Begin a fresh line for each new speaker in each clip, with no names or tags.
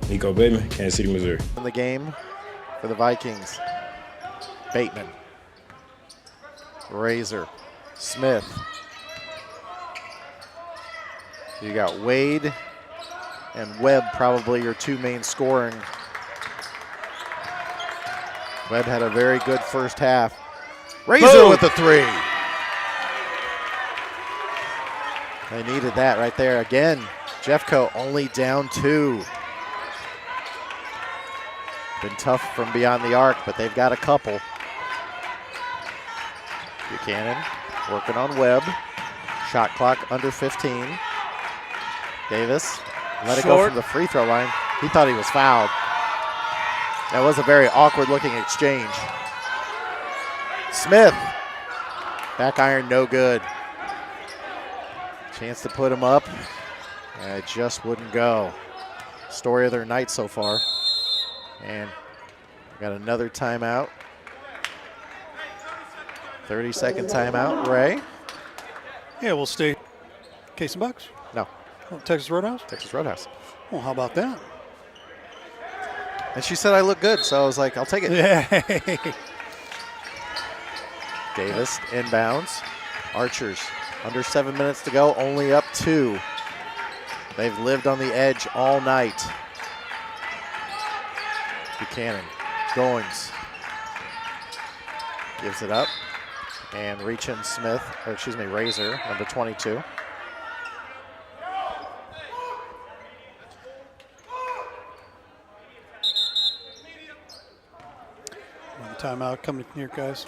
Nico, Kansas City, Missouri.
In the game for the Vikings, Bateman, Razor, Smith. You got Wade and Webb, probably your two main scoring. Webb had a very good first half. Razor with the three. They needed that right there. Again, Jeffco only down 2. Been tough from beyond the arc, but they've got a couple. Buchanan working on Webb. Shot clock under 15. Davis let it go from the free throw line. He thought he was fouled. That was a very awkward looking exchange. Smith, back iron, no good. Chance to put him up, and it just wouldn't go. Story of their night so far. And we got another timeout. 30-second timeout, Ray.
Yeah, we'll stay. Case and Bucks?
No.
Oh, Texas Roadhouse?
Texas Roadhouse.
Well, how about that?
And she said I look good, so I was like, I'll take it.
Yeah.
Davis inbounds. Archers under 7 minutes to go, only up 2. They've lived on the edge all night. Buchanan, Goings gives it up, and reaching Smith, or excuse me, Razor, number 22.
Timeout coming here, guys.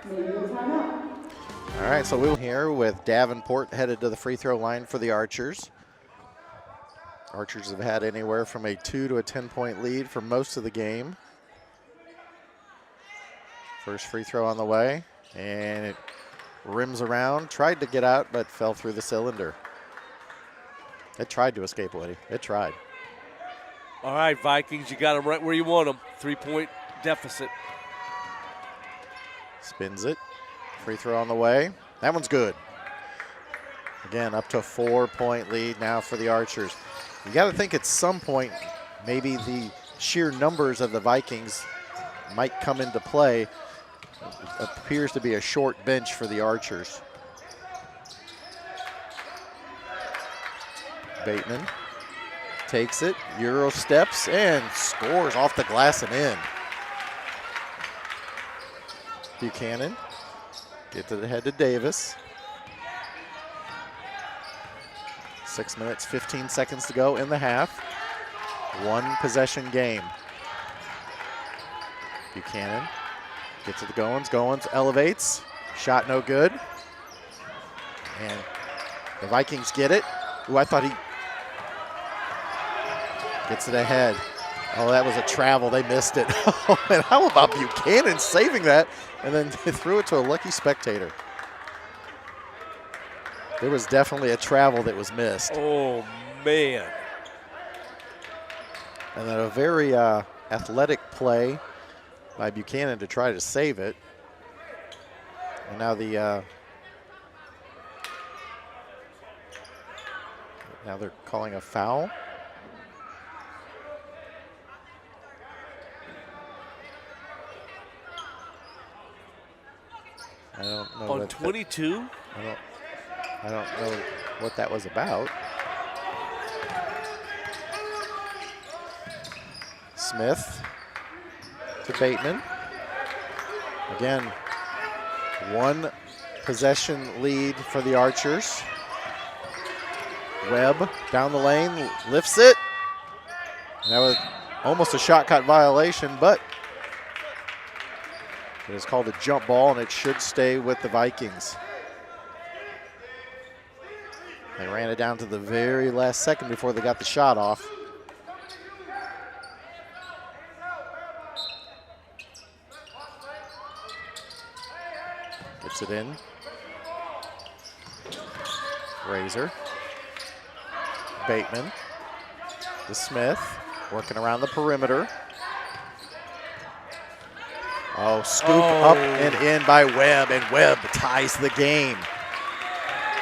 All right, so we're here with Davenport headed to the free throw line for the Archers. Archers have had anywhere from a 2 to a 10-point lead for most of the game. First free throw on the way, and it rims around. Tried to get out, but fell through the cylinder. It tried to escape, Liddy. It tried.
All right, Vikings, you got them right where you want them. 3-point deficit.
Spins it. Free throw on the way. That one's good. Again, up to a 4-point lead now for the Archers. You got to think at some point maybe the sheer numbers of the Vikings might come into play. It appears to be a short bench for the Archers. Bateman takes it, Euro steps, and scores off the glass and in. Buchanan gets it ahead to Davis. 6 minutes, 15 seconds to go in the half. 1 possession game. Buchanan gets it to Goins. Goins elevates. Shot no good. And the Vikings get it. Ooh, I thought he gets it ahead. Oh, that was a travel. They missed it. Oh, and how about Buchanan saving that and then threw it to a lucky spectator? There was definitely a travel that was missed.
Oh, man.
And then a very athletic play by Buchanan to try to save it. And now now they're calling a foul. I don't know.
On 22?
I don't know what that was about. Smith to Bateman. Again, 1 possession lead for the Archers. Webb down the lane, lifts it. And that was almost a shot clock violation, but it is called a jump ball, and it should stay with the Vikings. They ran it down to the very last second before they got the shot off. Gets it in. Razor. Bateman to Smith, working around the perimeter. Oh, scoop up and in by Webb, and Webb ties the game.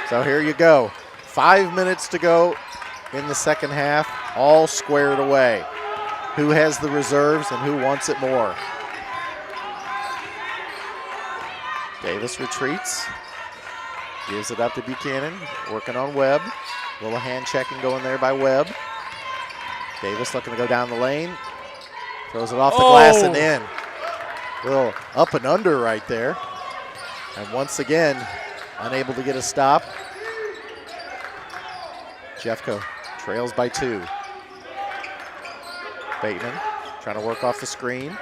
So here you go. 5 minutes to go in the second half, all squared away. who has the reserves and who wants it more. Davis retreats, gives it up to Buchanan, working on Webb. Little hand checking going there by Webb. Davis looking to go down the lane, throws it off the glass and in. Little up and under right there. And once again, unable to get a stop. Jeffco trails by 2. Bateman trying to work off the screen.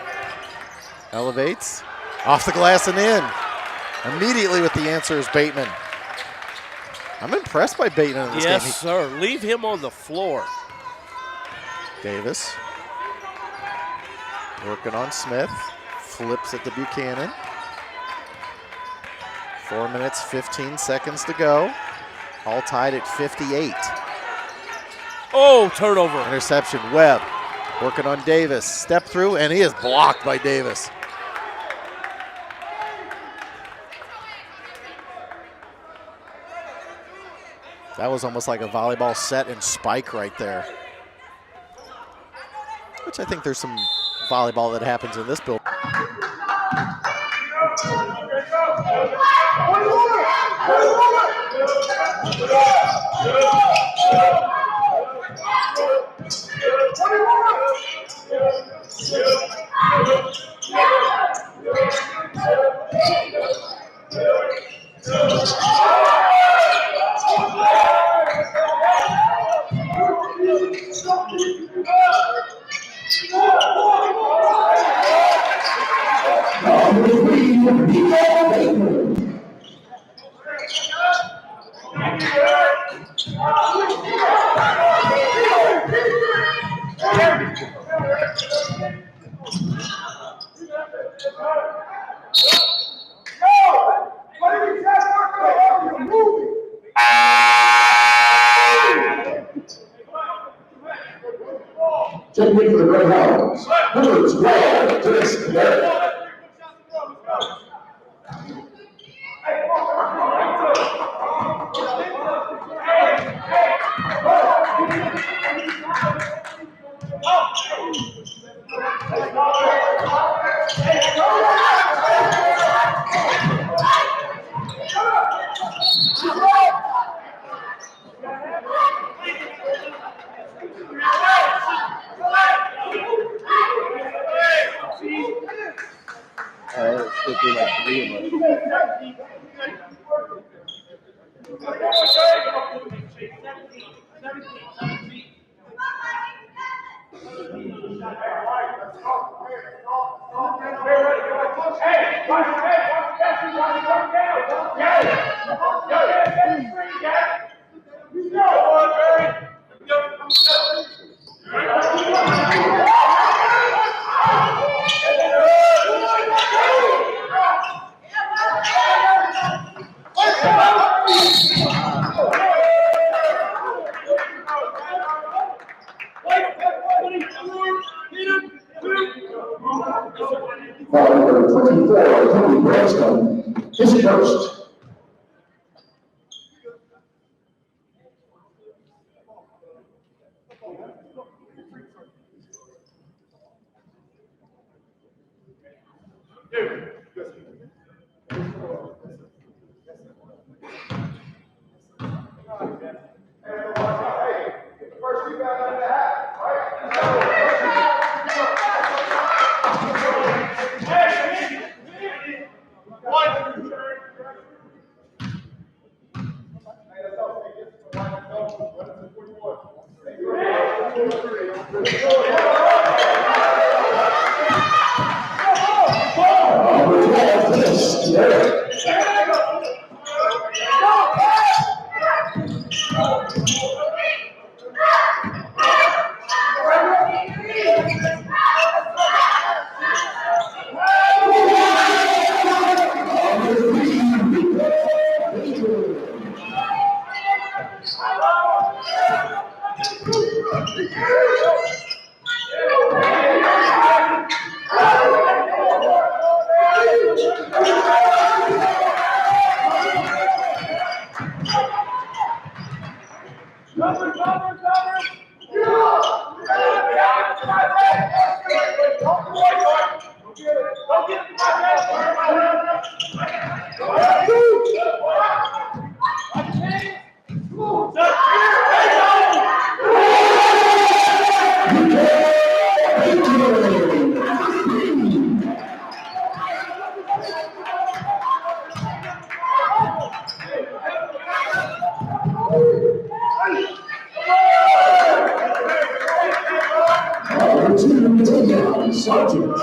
Elevates, off the glass and in. Immediately with the answer is Bateman. I'm impressed by Bateman in this game.
Yes, sir. Leave him on the floor.
Davis working on Smith. Flips it to Buchanan. 4 minutes, 15 seconds to go. All tied at 58.
Oh, turnover.
Interception, Webb working on Davis. Step through, and he is blocked by Davis. That was almost like a volleyball set and spike right there. Which I think there's some volleyball that happens in this building.
Taking for the Greyhounds, number 12, Dennis Cadet. Number 24, Tony Branscombe, is first. Sergeant.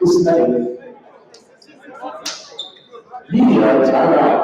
Is negative. Media timeout.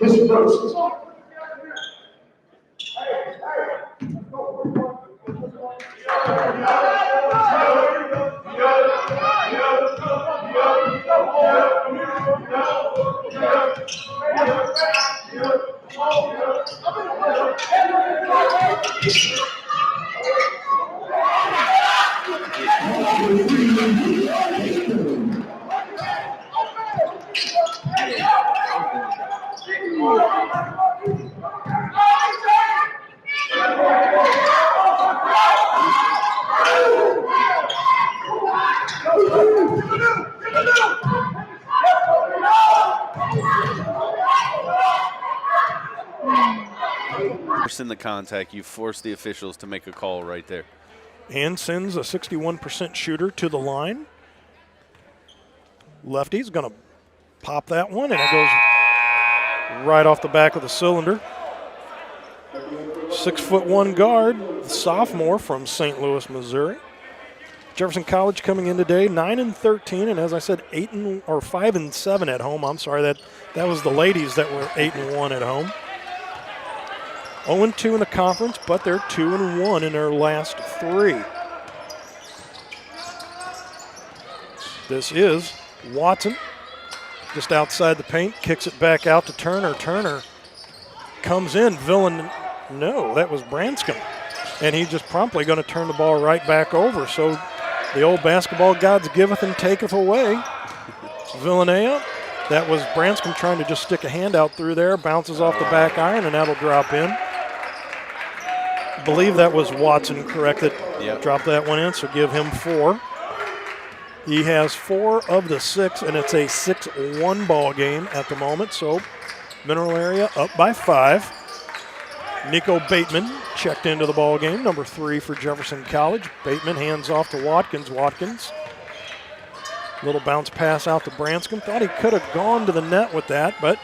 His first.
In the contact, you force the officials to make a call right there.
And sends a 61% shooter to the line. Lefty's going to pop that one, and it goes right off the back of the cylinder. 6'1" guard, sophomore from St. Louis, Missouri. Jefferson College coming in today, 9-13, and as I said, 5-7 at home. I'm sorry, that was the ladies that were 8-1 at home. 0-2 in the conference, but they're 2-1 in their last 3. This is Watson, just outside the paint, kicks it back out to Turner. Turner comes in. No, that was Branscombe. And he's just promptly going to turn the ball right back over. So the old basketball gods giveth and taketh away. Villanea, that was Branscombe trying to just stick a hand out through there, bounces off the back iron, and that'll drop in. I believe that was Watson corrected.
Yep.
Drop that one in, so give him 4. He has 4 of the 6, and it's a 6-1 ball game at the moment. So Mineral Area up by 5. Nico Bateman checked into the ball game, number 3 for Jefferson College. Bateman hands off to Watkins. Watkins, little bounce pass out to Branscombe. Thought he could have gone to the net with that, but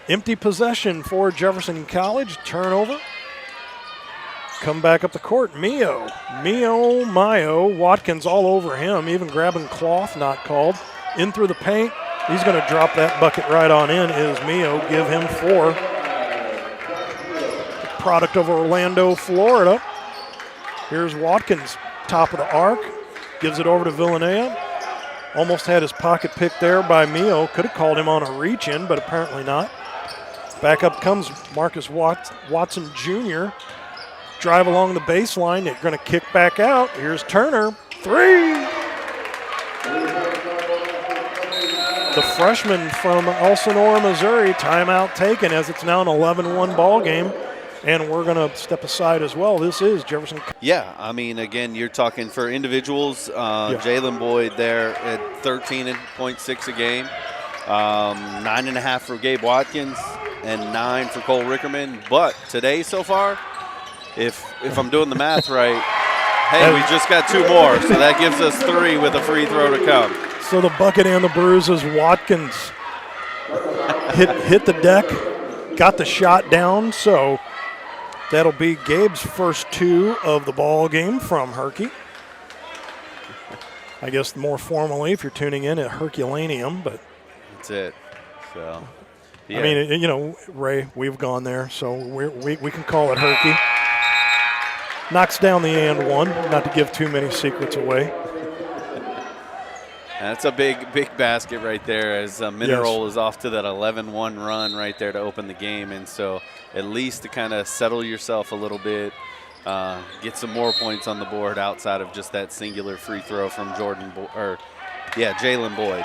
empty possession for Jefferson College. Turnover. Come back up the court. Mayo, Watkins all over him, even grabbing cloth, not called. In through the paint. He's going to drop that bucket right on in, is Mayo. Give him 4. Product of Orlando, Florida. Here's Watkins, top of the arc. Gives it over to Villanea. Almost had his pocket picked there by Mayo. Could have called him on a reach-in, but apparently not. Back up comes Marcus Watson Jr., drive along the baseline. They're going to kick back out. Here's Turner. 3. The freshman from Elsinore, Missouri, timeout taken as it's now an 11-1 ball game. And we're going to step aside as well. This is Jefferson.
Yeah, I mean, again, you're talking for individuals. Jalen Boyd there at 13.6 a game. 9.5 for Gabe Watkins and 9 for Cole Rickerman. But today so far, if I'm doing the math right, hey, we just got 2 more, so that gives us 3 with a free throw to come.
So the bucket and the bruises. Watkins hit the deck, got the shot down. So that'll be Gabe's first 2 of the ball game from Herky. I guess more formally, if you're tuning in, at Herculaneum, but
that's it. So, yeah.
I mean, you know, Ray, we've gone there, so we can call it Herky. Knocks down the and 1, not to give too many secrets away.
That's a big basket right there as Mineral is off to that 11-1 run right there to open the game. And so at least to kind of settle yourself a little bit, get some more points on the board outside of just that singular free throw from Jalen Boyd.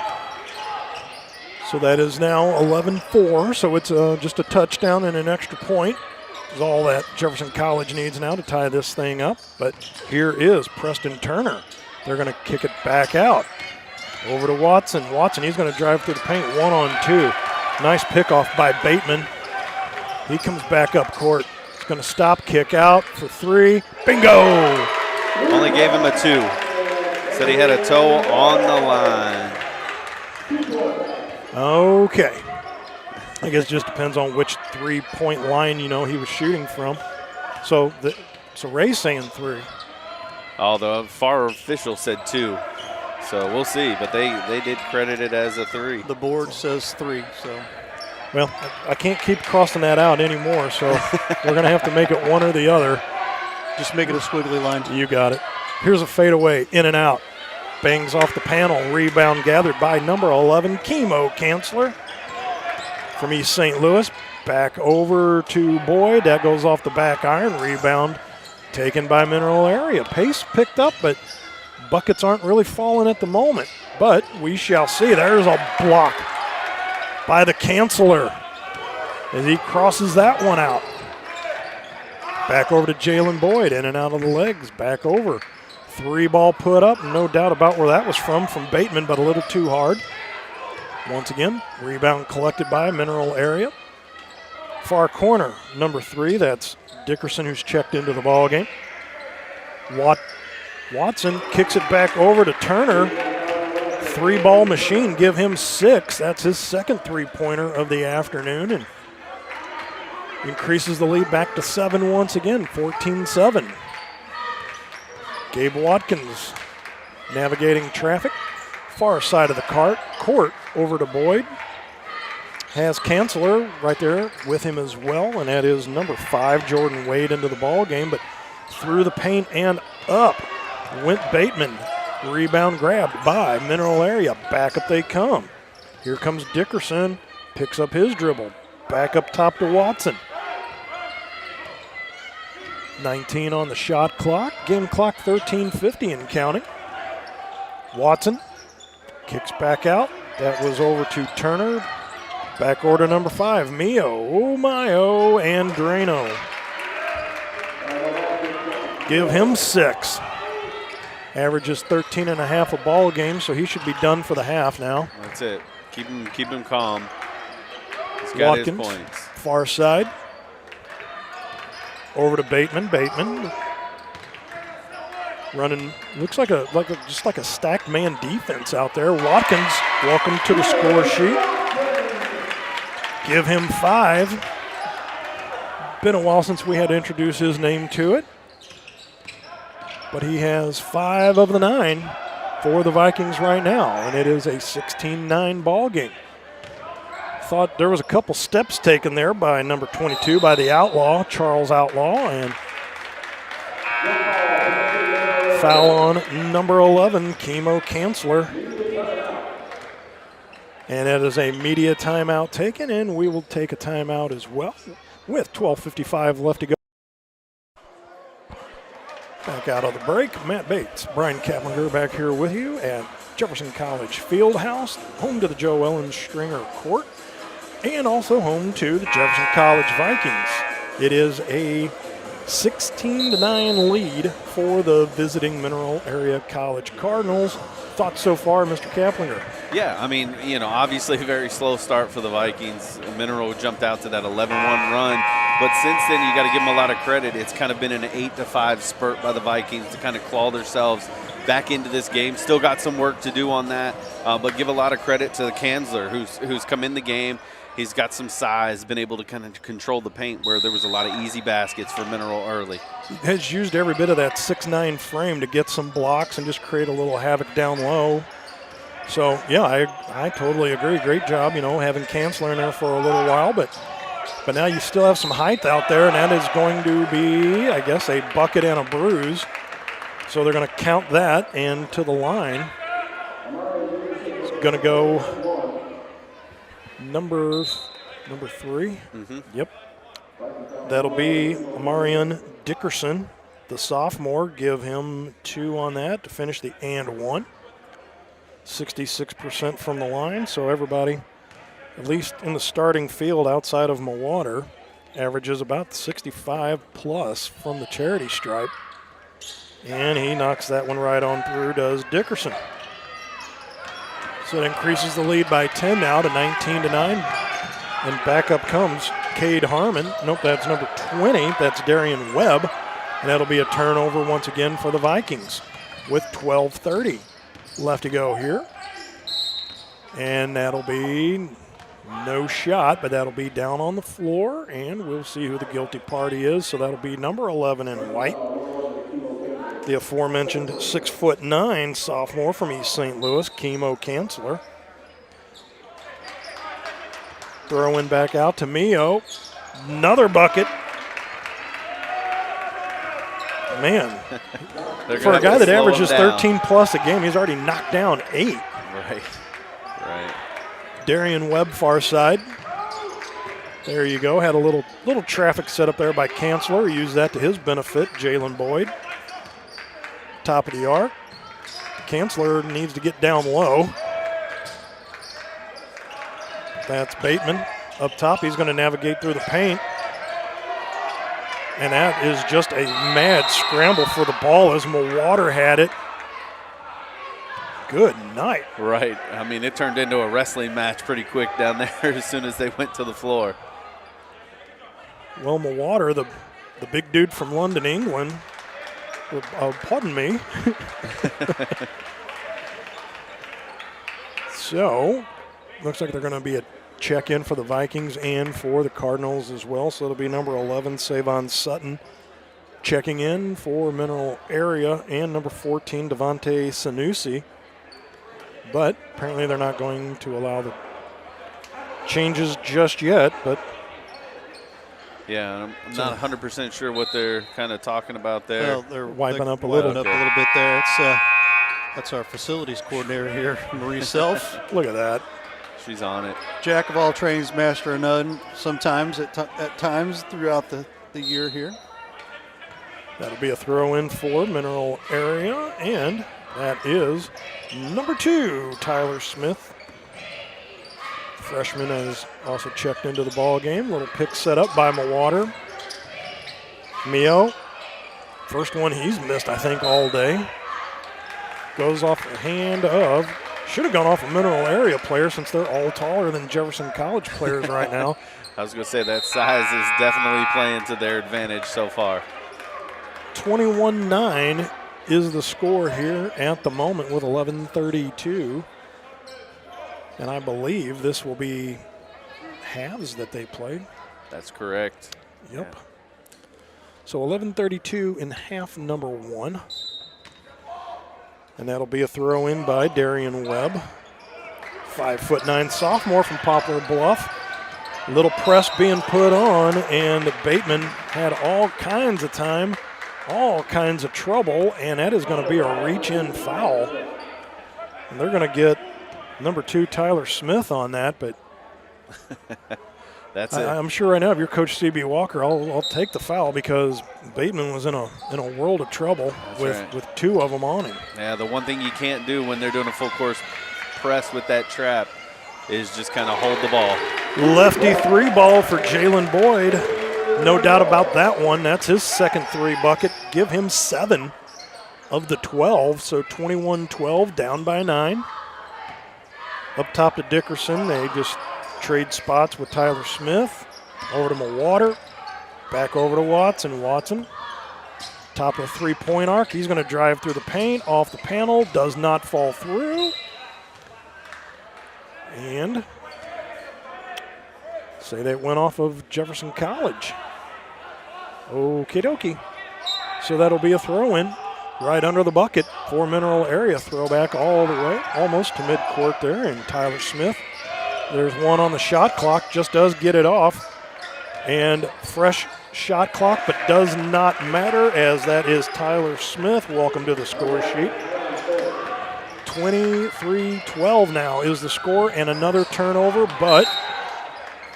So that is now 11-4, so it's just a touchdown and an extra point is all that Jefferson College needs now to tie this thing up. But here is Preston Turner. They're going to kick it back out. Over to Watson. Watson, he's going to drive through the paint 1-on-2. Nice pickoff by Bateman. He comes back up court. He's going to stop, kick out for 3. Bingo!
Only gave him a 2. Said he had a toe on the line.
Okay. I guess it just depends on which 3-point line, you know, he was shooting from. So Ray's saying 3.
Although FAR official said 2. So we'll see, but they did credit it as a 3.
The board says 3, so.
Well, I can't keep crossing that out anymore, so we're going to have to make it one or the other.
Just make it a squiggly line.
You got it. Here's a fadeaway, in and out. Bangs off the panel, rebound gathered by number 11, Chemo Kanzler from East St. Louis. Back over to Boyd. That goes off the back iron. Rebound taken by Mineral Area. Pace picked up, but buckets aren't really falling at the moment. But we shall see. There's a block by the Kanzler as he crosses that one out. Back over to Jalen Boyd, in and out of the legs. Back over. 3-ball put up. No doubt about where that was from Bateman, but a little too hard. Once again, rebound collected by Mineral Area. Far corner, number 3. That's Dickerson, who's checked into the ball game. Watson kicks it back over to Turner. 3-ball machine, give him 6. That's his second 3-pointer of the afternoon, and increases the lead back to 7 once again, 14-7. Gabe Watkins navigating traffic. Far side of the court, over to Boyd. has Kanzler right there with him as well, and that is number 5, Jordan Wade, into the ball game, but through the paint and up went Bateman. Rebound grabbed by Mineral Area. Back up they come. Here comes Dickerson, picks up his dribble. Back up top to Watson. 19 on the shot clock. Game clock 13:50 and counting. Watson kicks back out. That was over to Turner. Back order number 5, Mio, Mayo, and Drano. Give him 6. Averages 13.5 a ball game, so he should be done for the half now.
That's it. Keep him calm. He's got
Watkins,
his points.
far side. Over to Bateman. Bateman running, looks like a stacked man defense out there. Watkins, welcome to the score sheet. Give him 5. Been a while since we had to introduce his name to it. But he has 5 of the 9 for the Vikings right now, and it is a 16-9 ball game. Thought there was a couple steps taken there by number 22, by the Outlaw, Charles Outlaw, and foul on number 11, Chemo Kanzler. And it is a media timeout taken, and we will take a timeout as well with 12:55 left to go. Back out of the break, Matt Bates, Brian Kaplinger back here with you at Jefferson College Fieldhouse, home to the Joe Ellen Stringer Court, and also home to the Jefferson College Vikings. It is a 16-9 lead for the visiting Mineral Area College Cardinals. Thoughts so far, Mr. Kaplinger?
Yeah, I mean, obviously a very slow start for the Vikings. Mineral jumped out to that 11-1 run. But since then, you got to give them a lot of credit. It's kind of been an 8-5 spurt by the Vikings to kind of claw themselves back into this game. Still got some work to do on that, but give a lot of credit to the Kanzler, who's come in the game. He's got some size, been able to kind of control the paint where there was a lot of easy baskets for Mineral early.
Has used every bit of that 6'9" frame to get some blocks and just create a little havoc down low. So, yeah, I totally agree. Great job, having Kanzler in there for a little while, but now you still have some height out there, and that is going to be, I guess, a bucket and a bruise. So they're going to count that, and to the line, it's going to go number 3.
Mm-hmm.
Yep. That'll be Amarian Dickerson, the sophomore. Give him 2 on that to finish the and 1. 66% from the line, so everybody, at least in the starting field outside of Mawater, averages about 65 plus from the charity stripe. And he knocks that one right on through, does Dickerson. So it increases the lead by 10 now to 19-9. And back up comes Cade Harmon. Nope, that's number 20. That's Darian Webb. And that'll be a turnover once again for the Vikings with 12:30 left to go here. And that'll be no shot, but that'll be down on the floor. And we'll see who the guilty party is. So that'll be number 11 in white, the aforementioned 6'9" sophomore from East St. Louis, Chemo Kanzler. Throwing back out to Mio. Another bucket. Man, for a guy that averages 13 plus a game, he's already knocked down 8.
Right.
Darian Webb, far side. There you go. Had a little traffic set up there by Kanzler. He used that to his benefit. Jalen Boyd. Top of the arc. Kanzler needs to get down low. That's Bateman up top. He's going to navigate through the paint. And that is just a mad scramble for the ball as Mawater had it. Good night.
Right. I mean, it turned into a wrestling match pretty quick down there as soon as they went to the floor.
Well, Mawater, the big dude from London, England, pardon me. So, looks like they're going to be a check-in for the Vikings and for the Cardinals as well. So it'll be number 11, Savon Sutton, checking in for Mineral Area, and number 14, Devontae Sanusi. But apparently they're not going to allow the changes just yet, but
Yeah, I'm not 100% sure what they're kind of talking about there.
Well, they're
Wiping up a
wiping
little.
up a little bit there. That's our facilities coordinator here, Marie Self.
look at that.
She's on it.
Jack of all trades, master of none. Sometimes at times throughout the year here.
That'll be a throw in for Mineral Area, and that is number 2, Tyler Smith. Freshman has also checked into the ball game. Little pick set up by Mawater. Mio, first one he's missed, I think, all day. Goes off the hand of, should have gone off a Mineral Area player since they're all taller than Jefferson College players right now.
I was going to say that size is definitely playing to their advantage so far.
21-9 is the score here at the moment with 11:32. And I believe this will be halves that they played.
That's correct.
Yep. So 11:32 in half number 1. And that'll be a throw in by Darian Webb. 5'9" sophomore from Poplar Bluff. Little press being put on, and Bateman had all kinds of time, all kinds of trouble, and that is going to be a reach-in foul. And they're going to get number 2, Tyler Smith on that, but
That's it.
I'm sure right now if you're Coach C.B. Walker, I'll take the foul because Bateman was in a world of trouble with 2 of them on him.
Yeah, the one thing you can't do when they're doing a full course press with that trap is just kind of hold the ball.
Lefty 3 ball for Jalen Boyd. No doubt about that one. That's his second 3 bucket. Give him 7 of the 12, so 21-12, down by 9. Up top to Dickerson. They just trade spots with Tyler Smith. Over to Mawater. Back over to Watson. Watson, top of the 3-point arc. He's going to drive through the paint, off the panel, does not fall through. And say that went off of Jefferson College. Okie dokie. So that'll be a throw-in right under the bucket for Mineral Area. Throwback all the way, almost to midcourt there, and Tyler Smith. There's one on the shot clock, just does get it off. And fresh shot clock, but does not matter as that is Tyler Smith. Welcome to the score sheet. 23-12 now is the score, and another turnover, but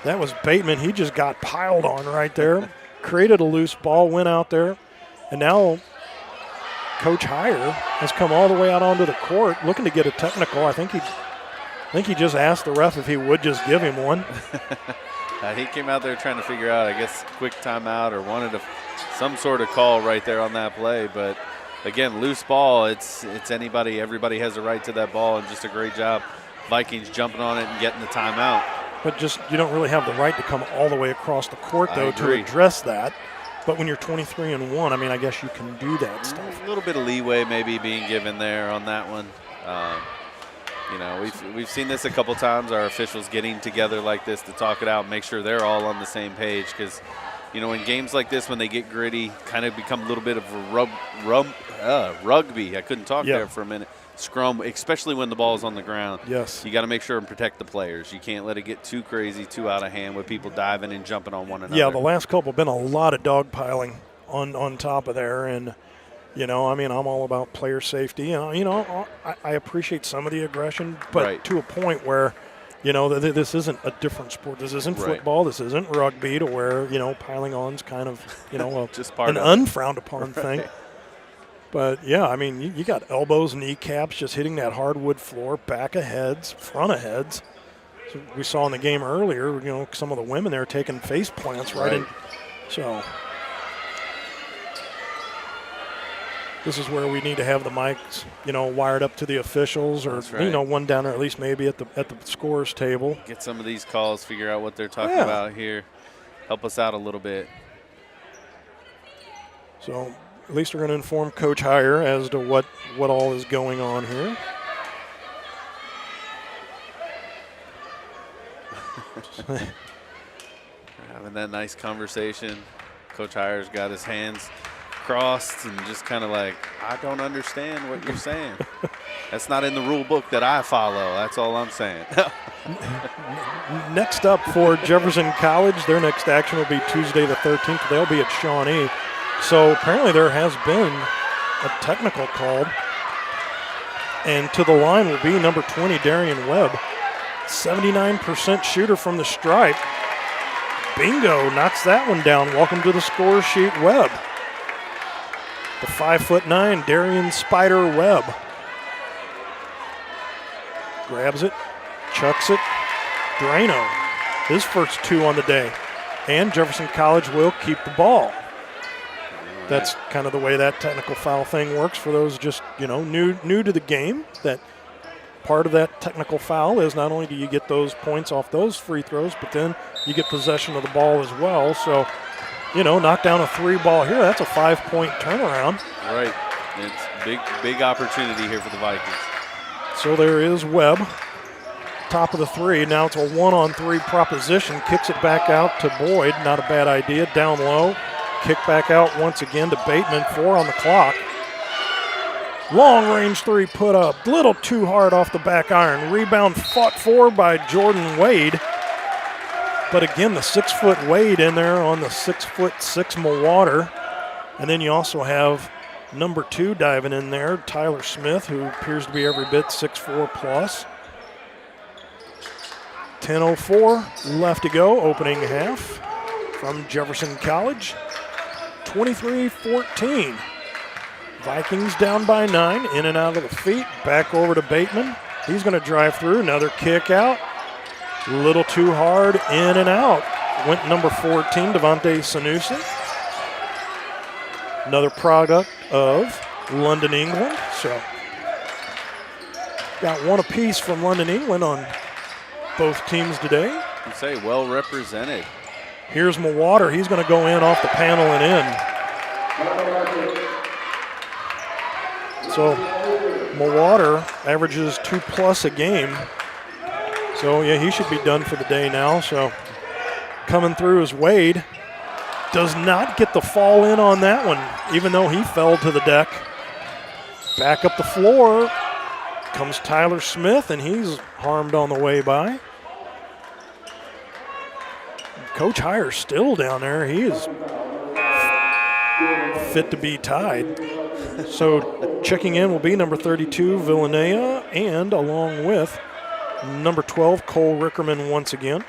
that was Bateman. He just got piled on right there. Created a loose ball, went out there, and now Coach Heyer has come all the way out onto the court looking to get a technical. I think he just asked the ref if he would just give him one.
He came out there trying to figure out, I guess, quick timeout or wanted some sort of call right there on that play, but again, loose ball, it's anybody, everybody has a right to that ball, and just a great job. Vikings jumping on it and getting the timeout.
But just, you don't really have the right to come all the way across the court, though, to address that. But when you're 23-1, I mean, I guess you can do that stuff.
A little bit of leeway maybe being given there on that one. You know, we've seen this a couple times, our officials getting together like this to talk it out, make sure they're all on the same page, because, you know, in games like this, when they get gritty, kind of become a little bit of a rugby. I couldn't talk there for a minute. Scrum, especially when the ball is on the ground.
Yes.
You got to make sure and protect the players. You can't let it get too crazy, too out of hand with people diving and jumping on one another.
Yeah, the last couple have been a lot of dogpiling on top of there, and you know, I mean, I'm all about player safety. You know, I appreciate some of the aggression, but to a point where, you know, this isn't a different sport. This isn't football. This isn't rugby, to where, you know, piling on's kind of, you know,
just part
an
of
unfrowned upon thing. But yeah, I mean, you got elbows, kneecaps, just hitting that hardwood floor, back of heads, front of heads. So we saw in the game earlier, you know, some of the women there taking face plants right in. So this is where we need to have the mics, you know, wired up to the officials, or you know, one down there at least maybe at the scorers table.
Get some of these calls, figure out what they're talking about here. Help us out a little bit.
So at least we're going to inform Coach Heyer as to what all is going on here.
Having that nice conversation. Coach Heyer's got his hands crossed and just kind of like, I don't understand what you're saying. That's not in the rule book that I follow. That's all I'm saying.
Next up for Jefferson College, their next action will be Tuesday the 13th. They'll be at Shawnee. So apparently there has been a technical called. And to the line will be number 20, Darian Webb. 79% shooter from the stripe. Bingo, knocks that one down. Welcome to the score sheet, Webb. The 5'9", Darian Spider Webb. Grabs it, chucks it. Drano, his first 2 on the day. And Jefferson College will keep the ball. That's kind of the way that technical foul thing works for those just, new to the game. That part of that technical foul is not only do you get those points off those free throws, but then you get possession of the ball as well. So, knock down a 3 ball here. That's a 5-point turnaround.
Right. It's big opportunity here for the Vikings.
So there is Webb, top of the 3. Now it's a 1-on-3 proposition. Kicks it back out to Boyd. Not a bad idea. Down low. Kick back out once again to Bateman. 4 on the clock. Long range 3 put up. Little too hard off the back iron. Rebound fought for by Jordan Wade. But again, the 6-foot Wade in there on the 6'6" Mwater. And then you also have number 2 diving in there, Tyler Smith, who appears to be every bit 6'4 plus. 10:04 left to go, opening half from Jefferson College. 23-14. Vikings down by 9, in and out of the feet, back over to Bateman. He's going to drive through, another kick out. Little too hard, in and out. Went number 14, Devontae Sanusi. Another product of London, England. So got 1 apiece from London, England on both teams today.
I'd say well represented.
Here's Mwater. He's going to go in off the panel and in. So Mwater averages 2+ a game. So, yeah, he should be done for the day now. So coming through is Wade. Does not get the fall in on that one, even though he fell to the deck. Back up the floor comes Tyler Smith, and he's harmed on the way by. Coach Heyer still down there. He is fit to be tied. So checking in will be number 32, Villanea, and along with number 12, Cole Rickerman once again.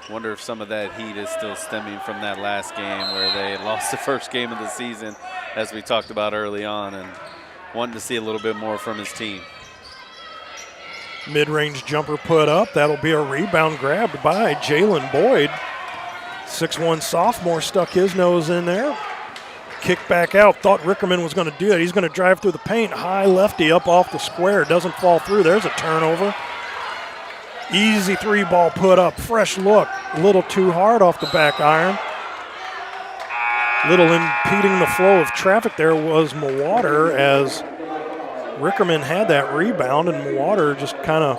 Wonder if some of that heat is still stemming from that last game where they lost the first game of the season, as we talked about early on, and wanting to see a little bit more from his team.
Mid-range jumper put up. That'll be a rebound grabbed by Jalen Boyd. 6'1" sophomore stuck his nose in there. Kick back out. Thought Rickerman was going to do it. He's going to drive through the paint. High lefty up off the square. Doesn't fall through. There's a turnover. Easy 3 ball put up. Fresh look. A little too hard off the back iron. Little impeding the flow of traffic there was Mwater as Rickerman had that rebound, and Mwater just kind of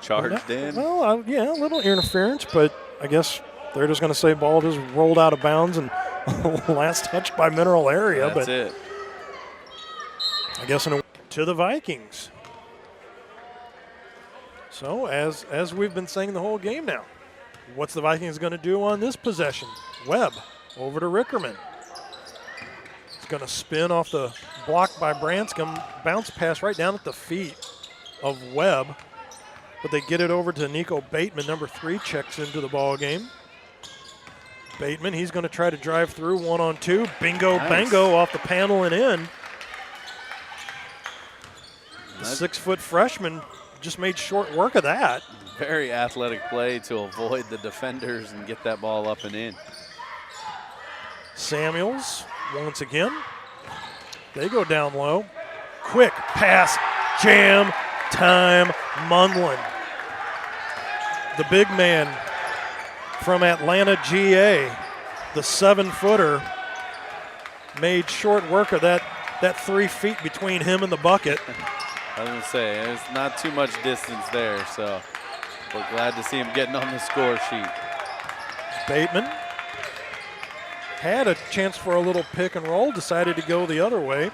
charged in.
Well, yeah, a little interference, but I guess they're just going to say ball just rolled out of bounds and last touched by Mineral Area.
That's it.
I guess to the Vikings. So as we've been saying the whole game now, what's the Vikings going to do on this possession? Webb over to Rickerman. It's going to spin off the block by Branscombe, bounce pass right down at the feet of Webb, but they get it over to Nico Bateman. Number 3 checks into the ball game. Bateman, he's going to try to drive through 1-on-2. Bingo, nice. Bango off the panel and in. The 6-foot freshman just made short work of that.
Very athletic play to avoid the defenders and get that ball up and in.
Samuels, once again. They go down low. Quick pass, jam, time, Munlin. The big man from Atlanta, GA, the 7-footer, made short work of that 3 feet between him and the bucket.
I was going to say, there's not too much distance there, so we're glad to see him getting on the score sheet.
Bateman had a chance for a little pick and roll, decided to go the other way.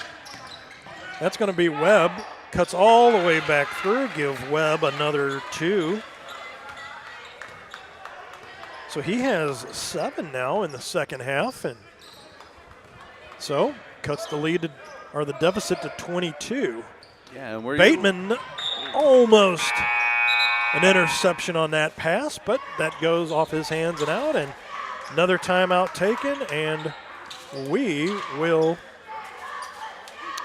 That's going to be Webb. Cuts all the way back through, give Webb another 2. So he has 7 now in the second half, and so cuts the lead or the deficit to 22.
Yeah, and
Bateman almost an interception on that pass, but that goes off his hands and out, and another timeout taken, and we're going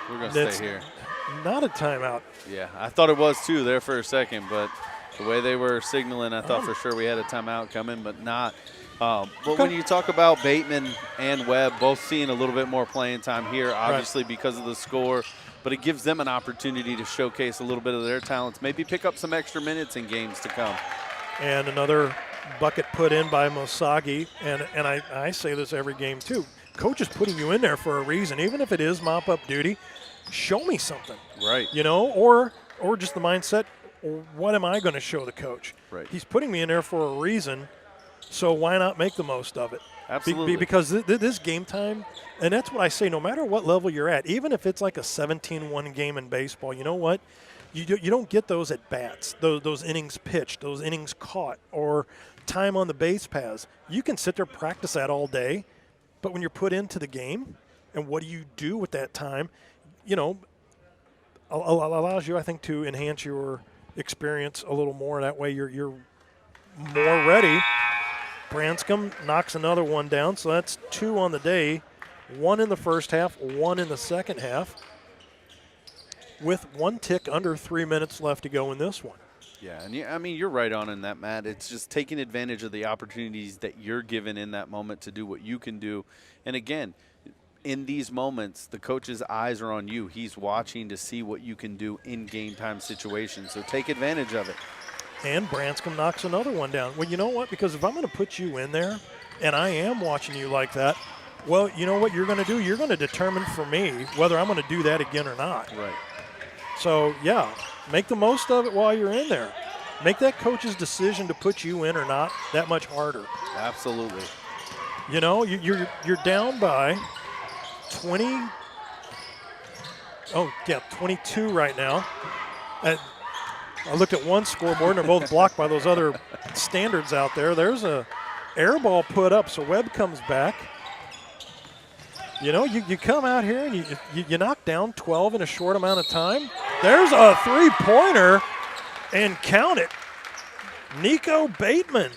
to stay here.
Not a timeout.
Yeah, I thought it was too there for a second, but the way they were signaling, I thought for sure we had a timeout coming, but not. But when you talk about Bateman and Webb both seeing a little bit more playing time here, obviously because of the score, but it gives them an opportunity to showcase a little bit of their talents, maybe pick up some extra minutes in games to come.
And another bucket put in by Mosagi, and I say this every game too. Coach is putting you in there for a reason, even if it is mop-up duty. Show me something.
Right.
You know, or just the mindset, what am I going to show the coach?
Right.
He's putting me in there for a reason, so why not make the most of it?
Absolutely.
Because this game time, and that's what I say, no matter what level you're at, even if it's like a 17-1 game in baseball, you know what? You don't get those at bats, those innings pitched, those innings caught, or time on the base paths. You can sit there practice that all day, but when you're put into the game, and what do you do with that time? You know, allows you, I think, to enhance your experience a little more. That way you're more ready. Branscombe knocks another one down, so that's 2 on the day. 1 in the first half, 1 in the second half, with 1 tick under 3 minutes left to go in this one.
Yeah, and I mean, you're right on in that, Matt. It's just taking advantage of the opportunities that you're given in that moment to do what you can do. And again, in these moments, the coach's eyes are on you. He's watching to see what you can do in game time situations. So take advantage of it.
And Branscombe knocks another one down. Well, you know what? Because if I'm going to put you in there, and I am watching you like that, well, you know what you're going to do? You're going to determine for me whether I'm going to do that again or not.
Right.
So, yeah, make the most of it while you're in there. Make that coach's decision to put you in or not that much harder.
Absolutely.
You know, you're down by 22 right now. I looked at one scoreboard, and they're both blocked by those other standards out there. There's a air ball put up, so Webb comes back. You know, you come out here and you knock down 12 in a short amount of time. There's a three-pointer, and count it. Nico Bateman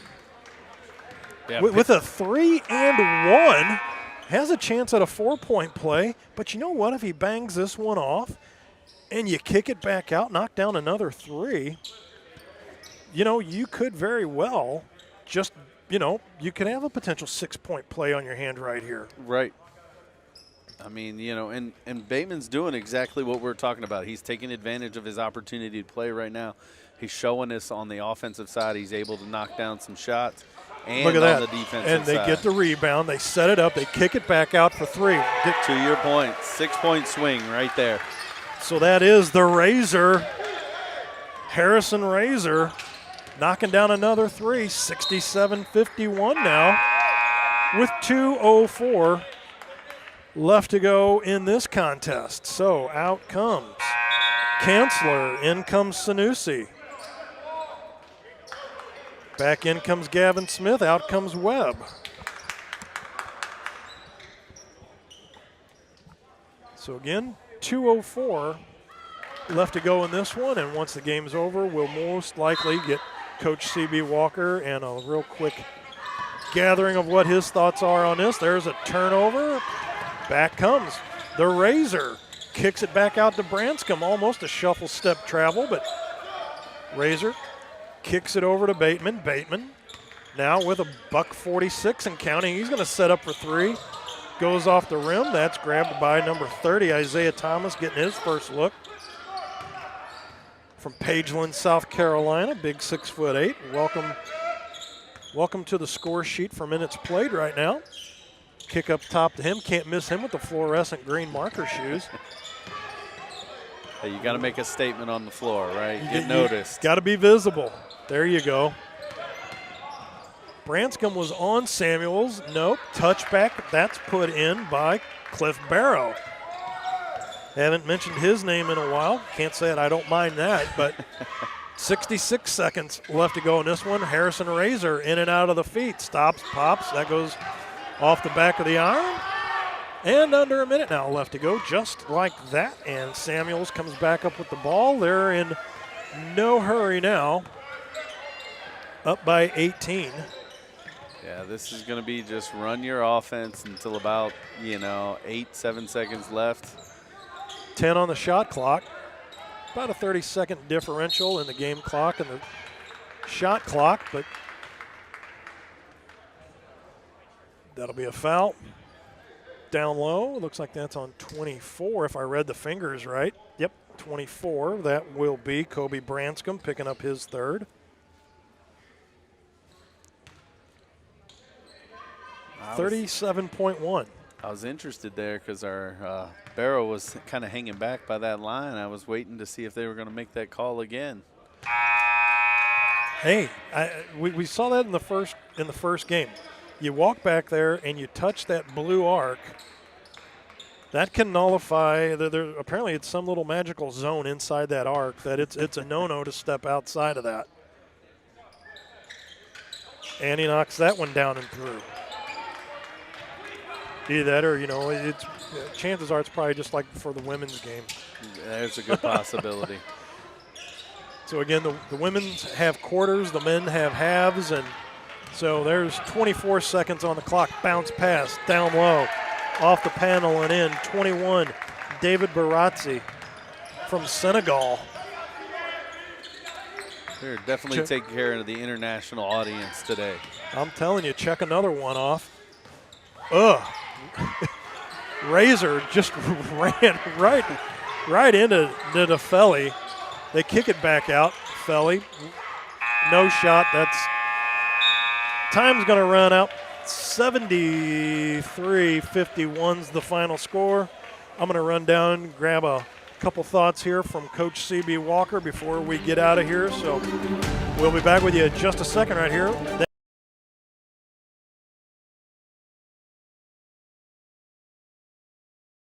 with a 3 and 1. Has a chance at a 4-point play, but you know what? If he bangs this one off and you kick it back out, knock down another 3, you know, you could very well just, you know, you could have a potential 6-point play on your hand right here.
Right. I mean, you know, and Bateman's doing exactly what we're talking about. He's taking advantage of his opportunity to play right now. He's showing us on the offensive side he's able to knock down some shots. And
look at
on
that.
The defensive
and they
side.
Get the rebound. They set it up. They kick it back out for 3.
To your point, 6-point swing right there.
So that is the Razor, Harrison Razor, knocking down another 3, 67-51 now, with 2:04 left to go in this contest. So out comes Kanzler, in comes Sanusi. Back in comes Gavin Smith, out comes Webb. So again, 2:04 left to go in this one, and once the game's over, we'll most likely get Coach C.B. Walker and a real quick gathering of what his thoughts are on this. There's a turnover. Back comes the Razor. Kicks it back out to Branscombe, almost a shuffle step travel, but Razor kicks it over to Bateman. Bateman now with a $146 and counting. He's going to set up for 3. Goes off the rim. That's grabbed by number 30, Isaiah Thomas, getting his first look. From Pageland, South Carolina, big 6'8". Welcome to the score sheet for minutes played right now. Kick up top to him. Can't miss him with the fluorescent green marker shoes.
Hey, you got to make a statement on the floor, right? Get noticed.
Got to be visible. There you go. Branscombe was on Samuels. Nope. Touchback. That's put in by Cliff Barrow. Haven't mentioned his name in a while. Can't say it. I don't mind that. But 66 seconds left to go in this one. Harrison Razor in and out of the feet. Stops, pops. That goes off the back of the iron. And under a minute now left to go, just like that. And Samuels comes back up with the ball. They're in no hurry now. Up by 18.
Yeah, this is going to be just run your offense until about, 7 seconds left.
10 on the shot clock. About a 30-second differential in the game clock and the shot clock, but that'll be a foul. Down low, looks like that's on 24 if I read the fingers right. Yep, 24. That will be Kobe Branscombe picking up his third.
I
37.1.
I was interested there because our Barrow was kind of hanging back by that line. I was waiting to see if they were going to make that call again.
Hey, we saw that in the first game. You walk back there and you touch that blue arc. That can nullify. Apparently, it's some little magical zone inside that arc that it's a no-no to step outside of that. And he knocks that one down and through. Either that or, it's chances are it's probably just like for the women's game.
There's a good possibility.
So, again, the women's have quarters, the men have halves, and so there's 24 seconds on the clock. Bounce pass, down low, off the panel and in. 21, David Barazzi from Senegal.
They're definitely taking care of the international audience today.
I'm telling you, check another one off. Ugh. Razor just ran right into the Felly. They kick it back out. Felly, no shot. That's time's going to run out. 73-51's the final score. I'm going to run down and grab a couple thoughts here from Coach C.B. Walker before we get out of here. So we'll be back with you in just a second right here.